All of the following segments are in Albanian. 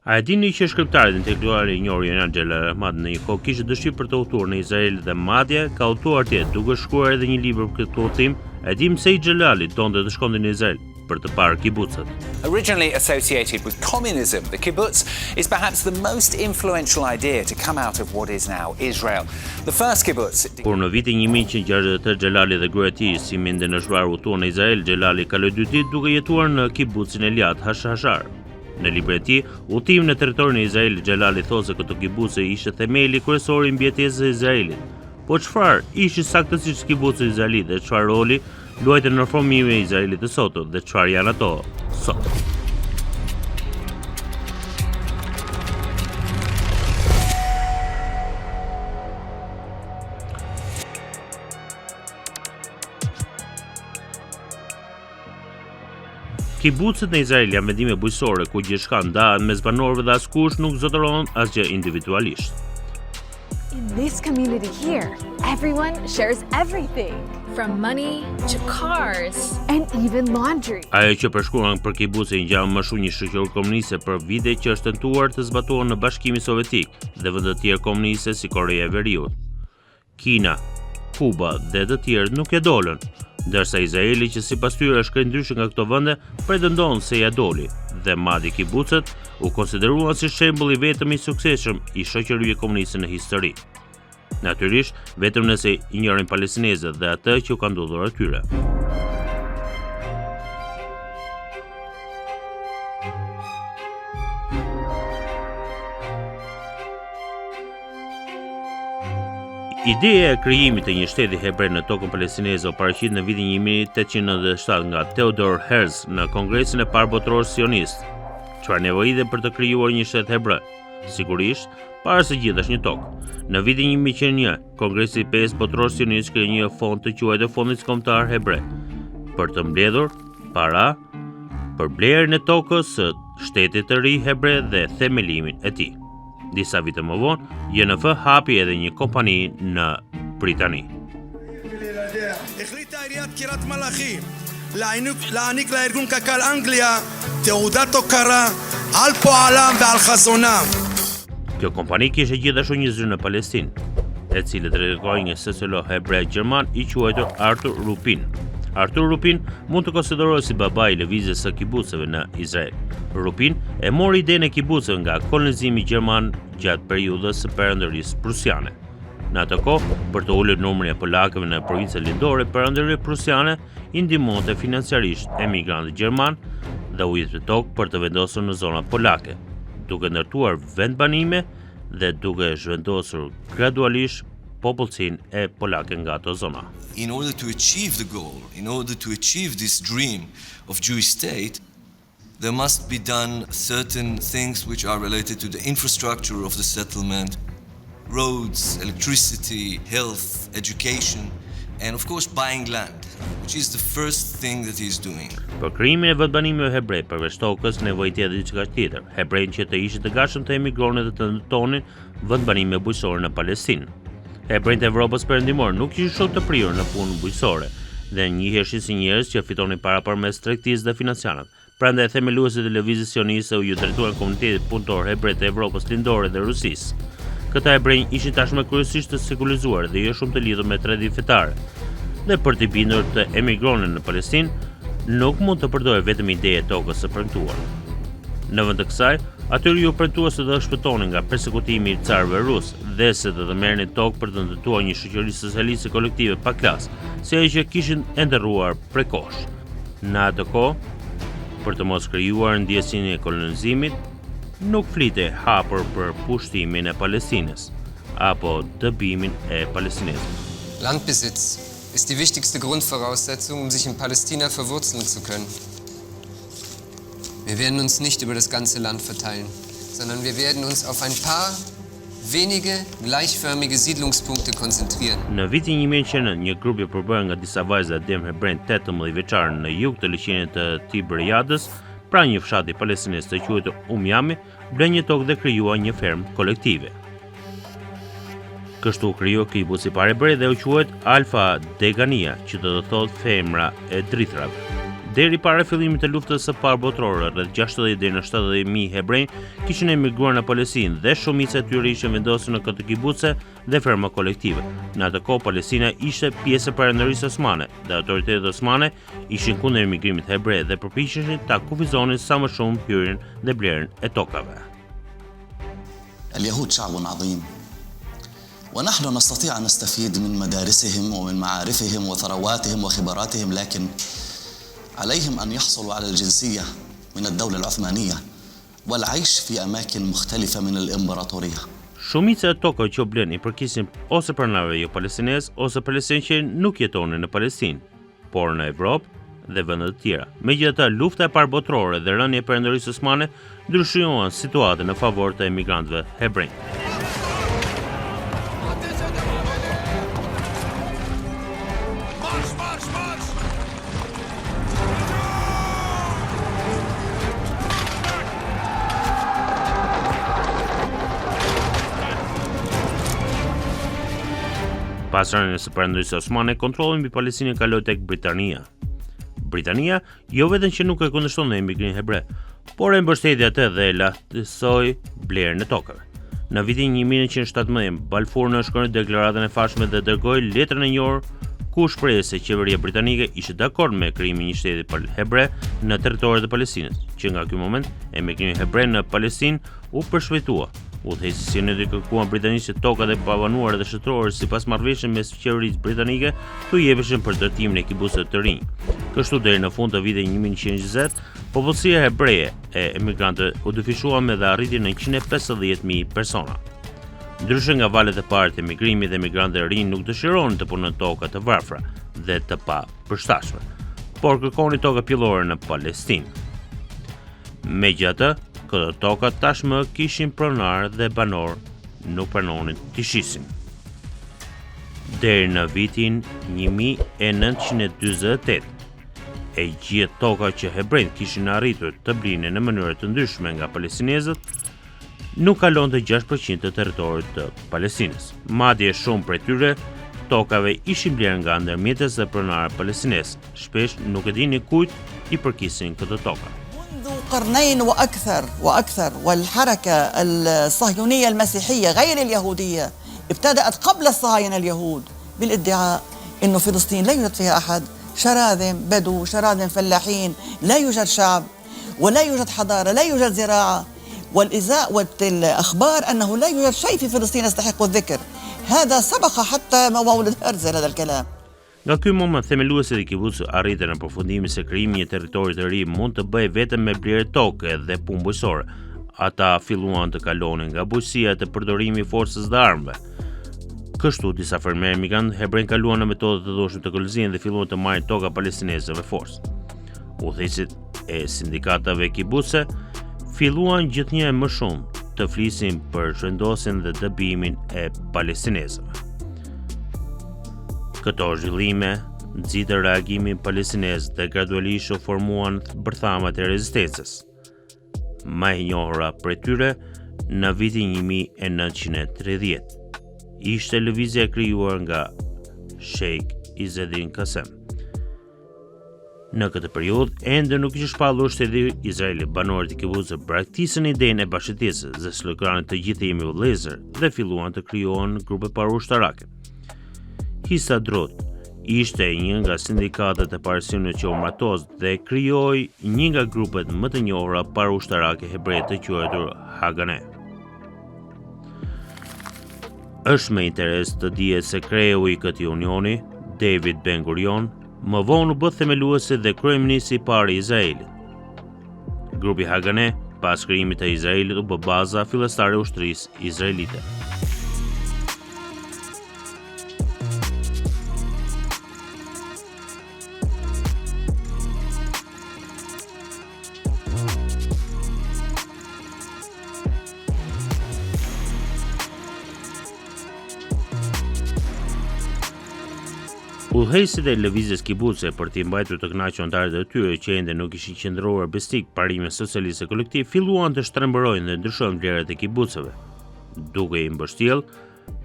A e dini që shkriptari dhe intelektual i njohur Ionel Xhelal Ahmad në një kohë kishte dëshirë për të udhëtuar në Izrael dhe madje ka udhëtuar atje duke shkruar edhe një libër për këtë udhëtim. A dim se i Xhelali donte të shkonte në Izrael për të parë kibucët. Originally associated with communism, the kibbutz is perhaps the most influential idea to come out of what is now Israel. The first kibbutz. Por në vitin 1163 Xhelali dhe gruaja e tij si mendën në zhvar udhëtuan në Izrael. Xhelali kaloi 2 ditë duke jetuar në kibucin Eliad Hashashar. Në librin e tij, Udhëtimi në territorin e Izraelit, Xhelali thotë se këtë kibuc ishte themeli kryesor i mbjetesës së Izraelit. Po çfarë ishte saktësisht kibuci izraelit dhe çfarë roli luajte në formimin e Izraelit të sotëm dhe çfarë janë ato sot? Kibucët në Izrael janë vendime bujqësore ku gjithçka ndahet mes banorëve dhe askush nuk zotëron asgjë individualisht. In this community here, everyone shares everything, from money to cars and even laundry. Ajo që përshkruan për kibucin ngjan më shumë një shoqëror komuniste për vite që është tentuar të zbatohet në Bashkimin Sovjetik dhe vende të tjera komuniste si Korea e Veriut. Kina, Kuba dhe të tjerë nuk e dolën, ndërsa Izraeli që sipas tyre është krejt ndryshe nga këto vende pretendon se ja doli dhe madje kibucët u konsideruan si shembull i vetëm i suksesshëm i shoqërisë komuniste në histori. Natyrisht, vetëm nëse i njohin palestinezët dhe atë që u ka ndodhur atyre. Ideja e krijimit të një shteti hebrej në tokën palestineze u paraqit në vitin 1897 nga Theodor Herzl në Kongresin e parë botror sionist. Çfarë nevojite për të krijuar një shtet hebrë? Sigurisht, para se gjithë është një tokë. Në vitin 1901, Kongresi i 5 botror sionist krijoi një fond të quajtur Fondi Kombëtar Hebrej për të mbledhur para për blerjen e tokës së shtetit të ri hebre dhe themelimin e tij. Disa vite më vonë, JNF hapi edhe një kompani në Britani. החליטה עיריית קריית מלאכי להעניק לארגון קק"ל אנגליה תעודת הוקרה על פועלם ועל חזונם. Kjo kompani kishte gjithashtu një zyrë në Palestinë, e cili drejtohej një sociolog hebrej gjerman i quajtur Arthur Rupin. Arthur Rupin mund të konsiderohet si babai i lëvizjes së kibucëve në Izrael. Rupin e mori idenë e kibucëve nga kolonizimi gjerman gjatë periudhës së perëndërisë prusiane. Në atë kohë, për të ulur numrin e polakëve në provincën lindore perëndërisë prusiane, i ndihmonte financiarisht emigrantët gjerman dhe u jepte tokë për të vendosur në zonat polake, duke ndërtuar vendbanime dhe duke zhvendosur gradualisht popullsinë e polake nga ato zona. In order to achieve the goal, in order to achieve this dream of Jewish state, there must be done certain things which are related to the infrastructure of the settlement, roads, electricity, health, education, and of course buying land, which is the first thing that he is doing. Për krijimin e vendbanimeve hebrej përveç tokës, nevojiti edhe diçka tjetër. Hebrejt që të ishin të gatshëm të emigronin dhe të ndërtonin vendbanime bujqësore në Palestinë. Hebrejt e Evropës perëndimore nuk ishin shumë të prirur në punë bujqësore dhe njiheshin si njerëz që fitonin para përmes tregtisë dhe financianët. Prandaj themeluesit e lëvizjes sioniste u drejtuan komunitetit punëtor hebrejt të Evropës lindore dhe Rusisë. Këta hebrej ishin tashmë kryesisht të sekulizuar dhe jo shumë të lidhur me traditë fetare. Dhe për të bindur të emigronin në Palestinë, nuk mund të përdorej vetëm ideja e tokës së premtuar. Në vend të kësaj, atyre ju premtuar se do shpëtonin nga persekutimi i carëve rus dhe se do të merrnin tokë për të ndërtuar një shoqëri socialiste kolektive pa klasë, si ajo që kishin enderruar prekosh. Në atë kohë, për të mos krijuar ndjesinë e kolonizimit, nuk flitej hapur për pushtimin e Palestinës apo dëbimin e palestinezëve. Landbesitz ist die wichtigste Grundvoraussetzung, sich in Palästina verwurzeln zu können. Wir werden uns nicht über das ganze Land verteilen, sondern wir werden uns auf ein paar wenige gleichförmige Siedlungspunkte konzentrieren. Në vitin 1901, një grup i përbërë nga disa vajza djem hebrejnë 18 vjeçar në jug të liçenit të Tiberiadës, pra një fshati palestinez të quajtur Umjami, blen një tokë dhe krijua një fermë kolektive. Kështu krijoi kibuci i parë hebrej dhe u quajt Alfa Degania, që do të thotë femra e drithrave. Deri para fillimit të luftës së parë botërore, rreth 60 deri në 70.000 hebrej kishin emigruar në Palestinë dhe shumica e tyre ishin vendosur në këtë kibuce dhe ferma kolektive. Në atë kohë Palestina ishte pjesë e Perandërisë Osmane dhe autoritetet osmane ishin kundër emigrimit hebrej dhe përpiqeshin ta kufizonin sa më shumë hyrjen dhe blerjen e tokave. اليهود شعب عظيم ونحن نستطيع أن نستفيد من مدارسهم ومن معارفهم وثرواتهم وخبراتهم، لكن عليهم أن يحصلوا على الجنسية من الدولة العثمانية والعيش في أماكن مختلفة من الإمبراطورية. Shumica e tokave që u blen i përkisin ose pronarëve jo palestinez ose palestinësh që nuk jetonin në Palestinë, por në Evropë dhe vende të tjera. Megjithatë, lufta e parë botërore dhe rënia e Perandërisë Osmane ndryshuan situatën në favor të emigrantëve hebrej. Pas rënies së Perandërisë Osmane, kontrolli mbi Palestinën kaloi tek Britania. Britania jo vetëm që nuk e kundërshton emigrimin hebre, por e mbështeti atë dhe e lehtësoi blerjen e tokave. Në vitin 1917, Balfour nënshkroi deklaratën e fashme dhe dërgoi letrën e njohur ku shprehej se qeveria britanike ishte dakord me krijimin e një shteti hebre në territoret e Palestinës, që nga ky moment emigrimi hebre në Palestinë u përshpejtua. Udhëheqësit sionist kërkuan britanisht që tokat e pabanuara dhe shtetërore sipas marrëveshjes mes qeverisë britanike t'u jepeshin për ndërtimin e kibuceve të rinj. Kështu deri në fund të vitit 1920, popullsia hebreje e emigrantëve u dyfishua me dhe arriti në 150.000 persona. Ndryshe nga valet e parë të emigrimit dhe emigrantëve rinj nuk dëshironin të punojnë toka të varfra dhe të papërshtatshme, por kërkonin toka pjellore në Palestinë. Megjithatë, këto toka tashmë kishin pronar dhe banor nuk pranonin t'i shisin. Deri në vitin 1948, e gjithë toka që hebrejt kishin arritur të blinin në mënyra të ndryshme nga palestinezët, nuk kalonte 6% të territorit të Palestinës. Madje shumë prej tyre tokave ishin blerë nga ndërmjetës dhe pronarë palestinez. Shpesh nuk e dini kujt i përkisin këto toka. منذ قرنين وأكثر والحركة الصهيونية المسيحية غير اليهودية ابتدأت قبل الصهاينة اليهود بالادعاء أنه فلسطين لا يوجد فيها أحد، شراذم بدو، شراذم فلاحين، لا يوجد شعب ولا يوجد حضارة، لا يوجد زراعة، والإزاء والأخبار أنه لا يوجد شيء في فلسطين يستحق الذكر. هذا سبق حتى مولد هرتزل هذا الكلام. Nga ky moment themeluesit e kibucit arritën në përfundimin se krijimi i një territori të ri mund të bëjë vetëm me blerje toke dhe punë bujqësore. Ata filluan të kalonin nga bujqësia të përdorimi i forcës dhe armëve. Kështu disa fermerë emigrantë hebrejnë kaluan në metoda të dukshme të kolonizimin dhe filluan të marrin toka palestineze me forcë. Udhëheqësit e sindikatave kibuce filluan gjithnjë më shumë të flisin për zhvendosjen dhe dëbimin e palestinezëve. Këto zhvillime nxitën reagimin palestinez dhe gradualisht u formuan bërthamat e rezistencës. Më e njohura prej tyre në vitin 1930 ishte lëvizja e krijuar nga Sheikh Izzeddin Kasem. Në këtë periudhë ende nuk ishte shpallur shteti Izraeli. Banorët e kibucit braktisën idenë e bashkëtisë dhe sloganin të gjithë jemi vëllezër dhe filluan të krijohen grupe parushtarake. Histadrut ishte një nga sindikatet e Palestinës që u martos dhe krijoi një nga grupet më të njohura parushtarake hebreje të quajtur Hagane. Është me interes të dihet se kreu i këtij unioni, David Ben Gurion, më vonë u bë themeluesi dhe kryeministri i parë i Izraelit. Grupi Hagane, pas krijimit të Izraelit, u bë baza fillestare e ushtrisë izraelite. Udhëheqësit e lëvizjes kibuce për t'i mbajtur të kënaqur anëtarët e tyre që ende nuk ishin qëndruar besnik parimit socialiste kolektiv, filluan të shtrembërojnë dhe ndryshojnë vlerat e kibuceve, duke i mbështjell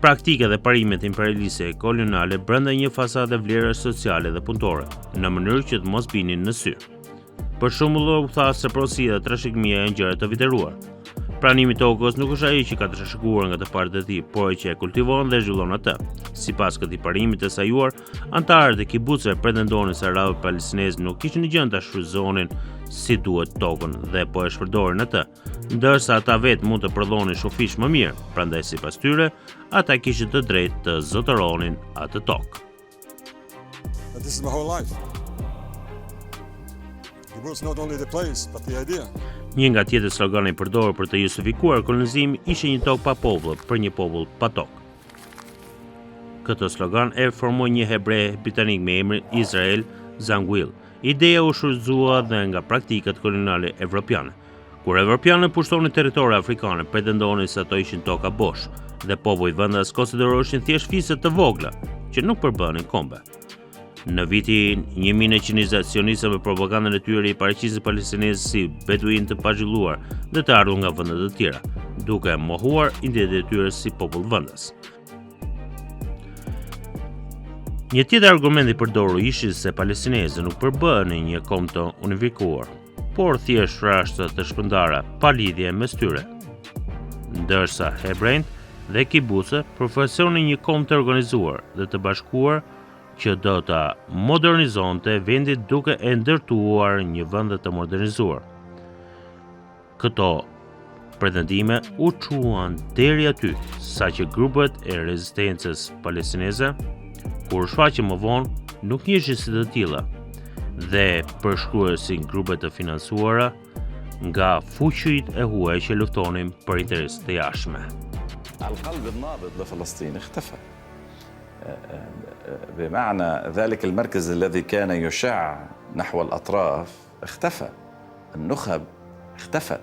praktika dhe parimet imperialiste koloniale brenda një fasade vlerash sociale dhe punëtore, në mënyrë që të mos binin në sy. Për shembull, u tha se porosia dhe trashëgimia janë gjëra të viteruar. Pranimi i tokës nuk është ai që ka trashëguar nga të parët e tij, por ai që e kultivon dhe zhvillon atë. Sipas këtij parimi të sajuar, anëtarët e kibuceve pretendonin se arabët palestinezë nuk kishin gjën ta shfrytëzonin si duhet tokën dhe po e shpërdorin atë, ndërsa ata vetë mund të prodhonin shufish më mirë, prandaj sipas tyre, ata kishin të drejtë të zotëronin atë tokë. This is my whole life. Kibbutz not only the place, but the idea. Një nga tjetër slogane i përdorur për të justifikuar kolonizimin ishte një tokë pa popull për një popull pa tokë. Këtë slogan e formoi një hebre britanik me emrin Israel Zangwill. Ideja u shfrytëzua dhe nga praktikat koloniale evropiane. Kur evropianët pushtonin territore afrikane, pretendonin se ato ishin toka bosh dhe popujt vendas konsideroheshin thjesht fisë të vogla që nuk përbënin kombe. Në vitin 1120, sionistët me propagandën e tyre i paraqisin palestinezët si beduin të pazhvilluar dhe të ardhur nga vende të tjera, duke mohuar identitetin e tyre si popull vendas. Një tjetër argument i përdorur ishte se palestinezët nuk përbëhen një kombë të unifikuar, por thjesht rashtë të shpërndara pa lidhje mes tyre. Ndërsa hebrejt dhe kibucët përfaqësonin një kombë të organizuar dhe të bashkuar që do ta modernizonte vendin duke e ndërtuar një vend të modernizuar. Këto pretendime u çuan deri aty, saqë grupet e rezistencës palestineze, kur shfaqen më vonë, nuk njëshin si të tilla dhe përshkruesin grupe të financuara nga fuqit e huaj që luftonin për interes të jashtme. القلب النابض لفلسطين اختفى بمعنى ذلك المركز الذي كان يشع نحو الأطراف اختفى النخب اختفت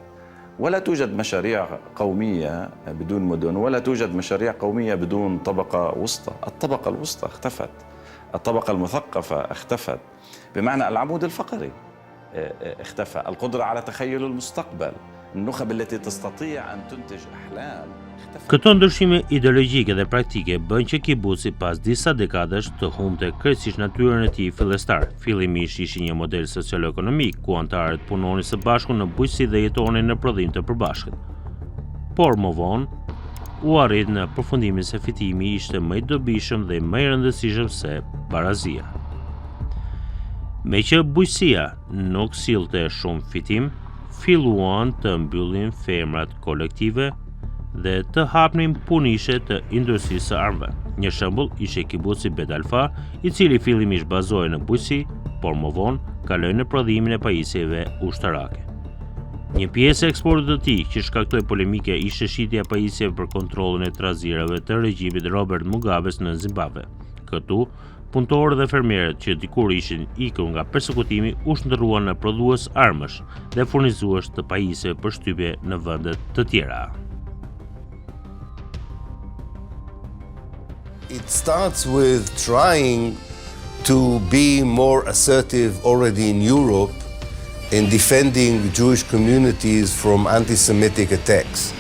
ولا توجد مشاريع قومية بدون مدن ولا توجد مشاريع قومية بدون طبقة وسطى الطبقة الوسطى اختفت الطبقة المثقفة اختفت بمعنى العمود الفقري اختفى القدرة على تخيل المستقبل النخب التي تستطيع أن تنتج أحلام. Këto ndryshime ideologjike dhe praktike bën që kibuci pas disa dekadash të humbte krejtësisht natyrën e tij fillestar. Fillimisht ishte një model socio-ekonomik ku anëtarët punonin së bashku në bujqësi dhe jetonin në prodhim të përbashkët. Por më vonë u arrit në përfundimin se fitimi ishte më i dobishëm dhe më i rëndësishëm se barazia. Me që bujqësia nuk sillte shumë fitim, filluan të mbyllin fermat kolektive dhe të hapnin punishe të industrisë së armëve. Një shembull ishte kibuci Bet Alfa, i cili fillimisht bazohej në bujqësi, por më vonë kaloi në prodhimin e pajisjeve ushtarake. Një pjesë e eksportit të tij që shkaktoi polemike ishte shitja e pajisjeve për kontrollin e trazirave të regjimit Robert Mugabes në Zimbabwe. Këtu, punëtorët dhe fermerët që dikur ishin ikur nga persekutimi u shndërruan në prodhues armësh dhe furnizues të pajisjeve për shtypje në vende të tjera. It starts with trying to be more assertive already in Europe in defending Jewish communities from anti-Semitic attacks.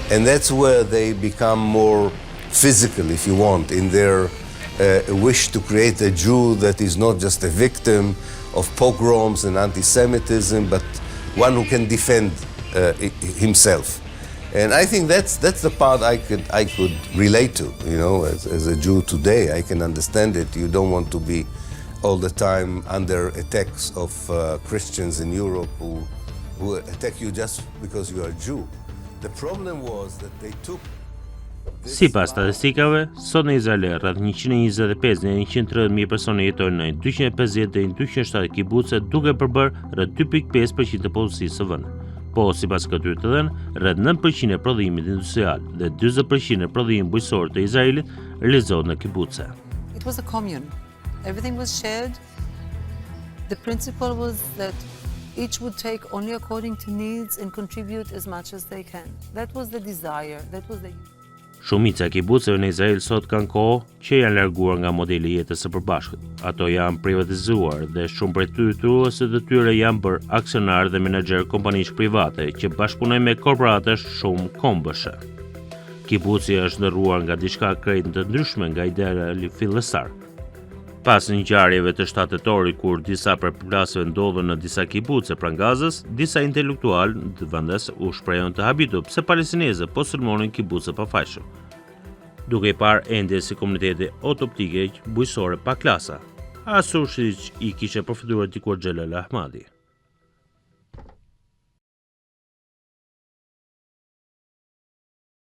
And that's where they become more physical, if you want, in their wish to create a Jew that is not just a victim of pogroms and anti-Semitism, but one who can defend himself. And I think that's the part I could relate to, you know, as a Jew today. I can understand it. You don't want to be all the time under attacks of Christians in Europe who attack you just because you are Jew. The problem was that they took Sipas statistikave, sot në Izrael rreth 125 dhe 130.000 persona jetojnë në 250 deri në 270 kibuce, duke përbërë rreth 2.5% të popullsisë së vendit. Po, sipas këtyre të dhënë, rreth 9% e prodhimit industrial dhe 40% e prodhimit bujqësor të Izraelit realizohet në kibuce. It was a commune. Everything was shared. The principle was that each would take only according to needs and contribute as much as they can. That was the desire. That was the Shumica e kibuceve në Izrael sot kanë kohë që janë larguar nga modeli jetës së përbashkët. Ato janë privatizuar dhe shumë prej detyruesve të tyre janë bërë aksionar dhe menaxher kompanish private që bashkëpunojnë me korporate shumë kombëshe. Kibuci është ndërruar nga diçka krejt të ndryshme nga ideali fillestar. Pas ngjarjeve të 7 tetorit kur disa prej plasëve ndodhen në disa kibuce pranë Gazës, disa intelektualë të vendas u shprehën të habitur pse palestinezët po sulmonin kibuce pafajshëm, duke i parë ende si komunitete otoptike bujqësore pa klasa, ashtu siç i kishte përfituar dikur Xhelal Ahmadi.